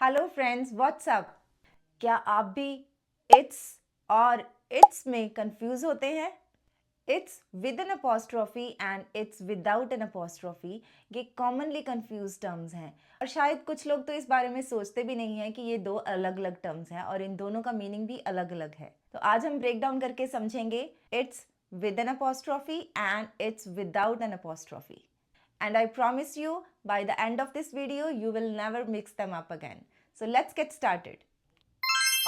Hello friends, WhatsApp. क्या आप भी इट्स और इट्स में कंफ्यूज होते हैं? It's with an apostrophe and its without an apostrophe, ये कॉमनली कंफ्यूज टर्म्स हैं और शायद कुछ लोग तो इस बारे में सोचते भी नहीं हैं कि ये दो अलग अलग टर्म्स हैं और इन दोनों का मीनिंग भी अलग अलग है। तो आज हम ब्रेक डाउन करके समझेंगे it's with an apostrophe and its without an apostrophe. And I promise you, by the end of this video, you will never mix them up again. So let's get started.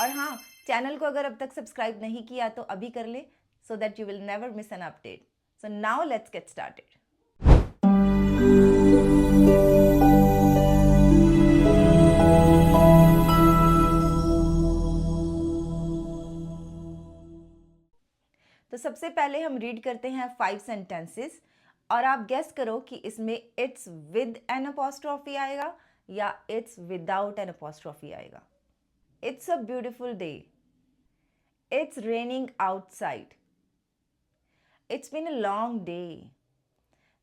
और हाँ, channel को अगर अब तक subscribe नहीं किया तो अभी कर ले, so that you will never miss an update. So now let's get started. तो सबसे पहले हम रीड करते हैं 5 सेंटेंसेस और आप गेस करो कि इसमें इट्स विद एन अपोस्ट्रोफी आएगा या इट्स विदाउट एन अपोस्ट्रोफी आएगा। It's a beautiful day. It's raining outside. It's been a long day.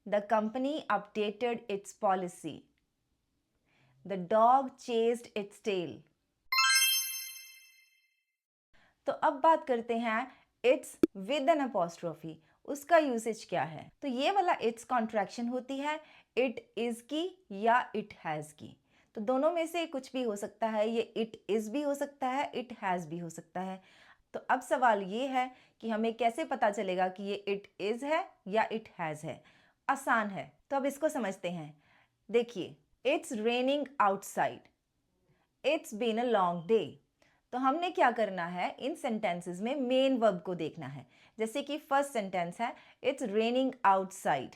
The company updated its policy. The dog chased its tail. तो अब बात करते हैं इट्स विद एन अपोस्ट्रोफी, उसका usage क्या है। तो ये वाला इट्स कॉन्ट्रैक्शन होती है इट इज की या इट हैज की। तो दोनों में से कुछ भी हो सकता है, ये इट इज भी हो सकता है, इट हैज भी हो सकता है। तो अब सवाल ये है कि हमें कैसे पता चलेगा कि ये इट इज है या इट हैज है। आसान है, तो अब इसको समझते हैं। देखिए, it's raining outside, it's been a long day. तो हमने क्या करना है, इन सेंटेंसेस में मेन वर्ब को देखना है। जैसे कि फर्स्ट सेंटेंस है इट्स रेनिंग आउटसाइड,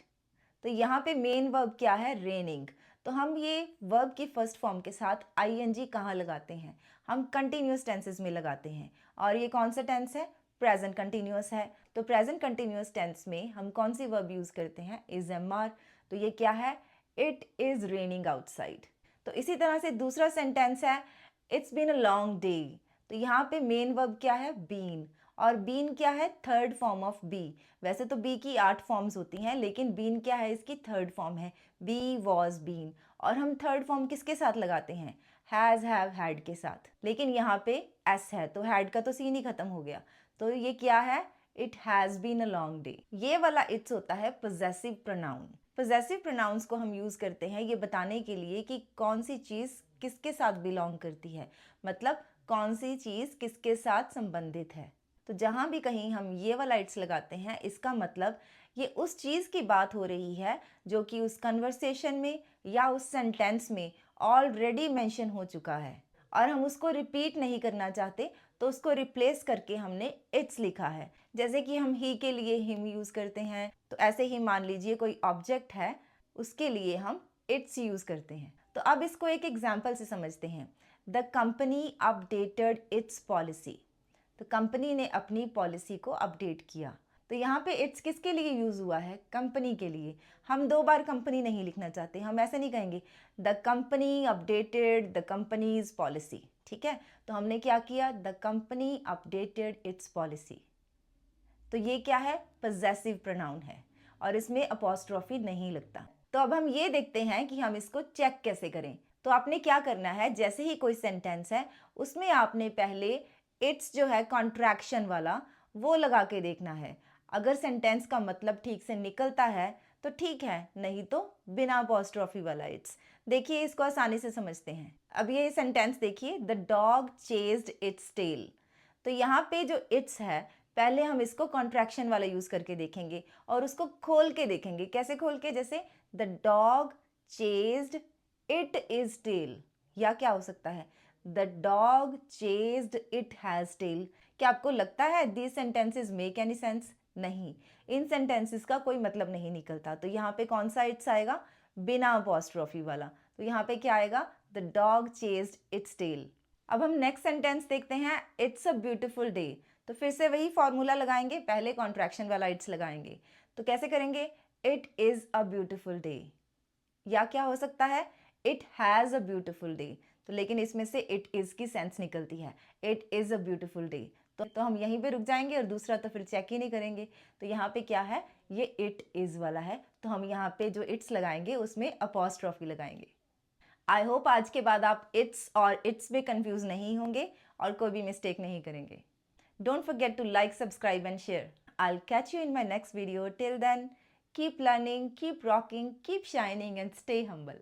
तो यहाँ पे मेन वर्ब क्या है, रेनिंग। तो हम ये वर्ब की फर्स्ट फॉर्म के साथ आईएनजी कहाँ लगाते हैं, हम कंटिन्यूस टेंसेस में लगाते हैं। और ये कौन सा टेंस है, प्रेजेंट कंटिन्यूस है। तो प्रेजेंट कंटिन्यूस टेंस में हम कौन सी वर्ब यूज करते हैं, इज एम आर। तो ये क्या है, इट इज रेनिंग आउटसाइड। तो इसी तरह से दूसरा सेंटेंस है it's been a long day. तो यहाँ पे मेन वर्ब क्या है, बीन। और बीन क्या है, थर्ड फॉर्म ऑफ बी। वैसे तो बी की 8 फॉर्म्स होती हैं, लेकिन बीन क्या है, इसकी थर्ड फॉर्म है, बी वॉज बीन। और हम थर्ड फॉर्म किसके साथ लगाते हैं, हैज़ हैव हैड के साथ। लेकिन यहाँ पे एस है तो हैड का तो सीन ही खत्म हो गया। तो ये क्या है, it has been a long day. ये वाला इट्स होता है पोजेसिव प्रोनाउन। पोजेसिव प्रोनाउंस को हम यूज़ करते हैं ये बताने के लिए कि कौन सी चीज़ किसके साथ बिलोंग करती है, मतलब कौन सी चीज़ किसके साथ संबंधित है। तो जहाँ भी कहीं हम ये वाला इट्स लगाते हैं, इसका मतलब ये उस चीज़ की बात हो रही है जो कि उस कन्वर्सेशन में या उस सेंटेंस में ऑलरेडी मेंशन हो चुका है और हम उसको रिपीट नहीं करना चाहते, तो उसको रिप्लेस करके हमने इट्स लिखा है। जैसे कि हम ही के लिए हिम यूज़ करते हैं, तो ऐसे ही मान लीजिए कोई ऑब्जेक्ट है, उसके लिए हम इट्स यूज़ करते हैं। तो अब इसको एक एग्जाम्पल से समझते हैं। The company updated it's policy. तो कंपनी ने अपनी पॉलिसी को अपडेट किया। तो यहाँ पे इट्स किसके लिए यूज़ हुआ है, कंपनी के लिए। हम 2 बार कंपनी नहीं लिखना चाहते, हम ऐसे नहीं कहेंगे the company updated the companies policy. ठीक है, तो हमने क्या किया, the company updated it's policy. तो ये क्या है, पोजेसिव प्रोनाउन है और इसमें अपॉस्ट्रोफी नहीं लगता। तो अब हम ये देखते हैं कि हम इसको चेक कैसे करें। तो आपने क्या करना है, जैसे ही कोई सेंटेंस है उसमें आपने पहले इट्स जो है कॉन्ट्रैक्शन वाला वो लगा के देखना है। अगर सेंटेंस का मतलब ठीक से निकलता है तो ठीक है, नहीं तो बिना अपॉस्ट्रोफी वाला इट्स। देखिए, इसको आसानी से समझते हैं। अब ये सेंटेंस देखिए, the dog chased its tail. तो यहाँ पे जो इट्स है, पहले हम इसको कॉन्ट्रैक्शन वाला यूज करके देखेंगे और उसको खोल के देखेंगे। कैसे खोल के, जैसे the dog chased it is tail, या क्या हो सकता है, the dog chased it has tail. क्या आपको लगता है these sentences make any sense? नहीं, इन सेंटेंसेस का कोई मतलब नहीं निकलता। तो यहाँ पे कौन सा इट्स आएगा, बिना अपॉस्ट्रोफी वाला। तो यहाँ पे क्या आएगा, the dog chased its tail. अब हम नेक्स्ट सेंटेंस देखते हैं, इट्स अ ब्यूटिफुल डे। तो फिर से वही फॉर्मूला लगाएंगे, पहले कॉन्ट्रैक्शन वाला इट्स लगाएंगे। तो कैसे करेंगे, it is a beautiful day, या क्या हो सकता है, it has a beautiful day. तो लेकिन इसमें से इट इज़ की सेंस निकलती है, it is a beautiful day. तो हम यहीं पे रुक जाएंगे और दूसरा तो फिर चेक ही नहीं करेंगे। तो यहाँ पे क्या है, ये इट इज़ वाला है, तो हम यहाँ पे जो इट्स लगाएंगे उसमें अपॉस्ट्रोफी लगाएंगे। आई होप आज के बाद आप इट्स और इट्स में कंफ्यूज नहीं होंगे और कोई भी मिस्टेक नहीं करेंगे. Don't forget to like, subscribe and share. I'll catch you in my next video. Till then, keep learning, keep rocking, keep shining and stay humble.